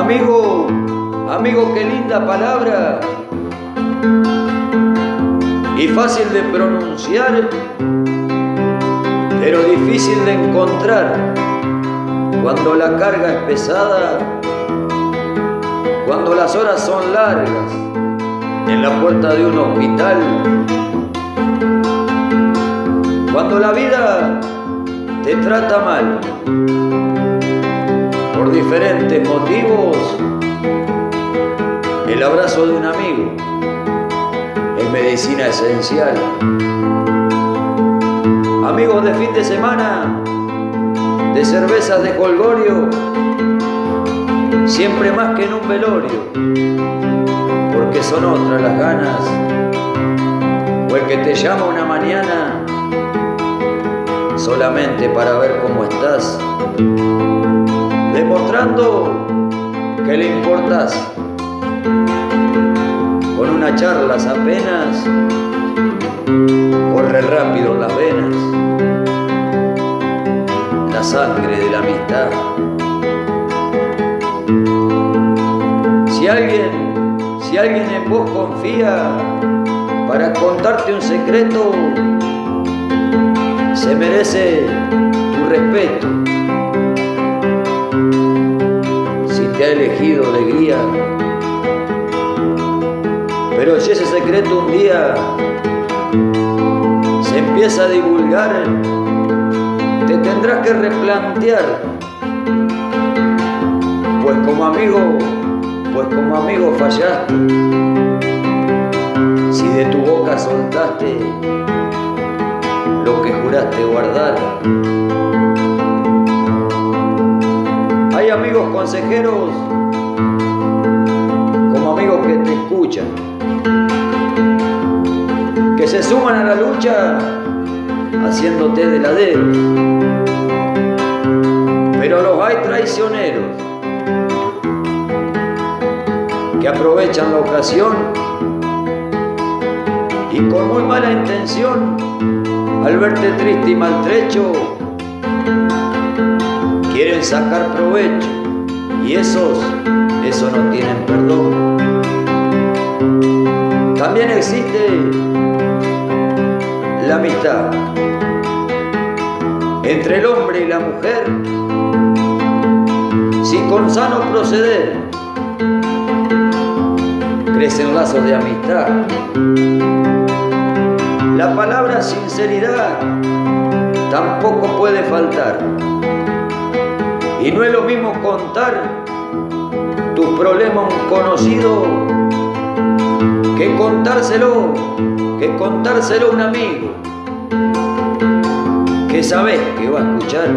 Amigo, amigo, qué linda palabra y fácil de pronunciar, pero difícil de encontrar cuando la carga es pesada, cuando las horas son largas en la puerta de un hospital, cuando la vida te trata mal por diferentes motivos. El abrazo de un amigo es medicina esencial. Amigos de fin de semana, de cervezas de jolgorio, siempre más que en un velorio, porque son otras las ganas, o el que te llama una mañana solamente para ver cómo estás, demostrando que le importás. Con una charla apenas corre rápido en las venas la sangre de la amistad. Si alguien en vos confía para contarte un secreto, se merece tu respeto. Si te ha elegido de guía, pero si ese secreto un día se empieza a divulgar, te tendrás que replantear, pues como amigo fallaste si de tu boca soltaste lo que juraste guardar. Hay amigos consejeros como amigos que te escuchan, que se suman a la lucha haciéndote de laderos, pero los hay traicioneros que aprovechan la ocasión y con muy mala intención, al verte triste y maltrecho, quieren sacar provecho, y esos no tienen perdón. También existe la amistad entre el hombre y la mujer, si con sano proceder crecen lazos de amistad. La palabra sinceridad tampoco puede faltar, y no es lo mismo contar tus problemas a un conocido que contárselo a un amigo que sabes que va a escuchar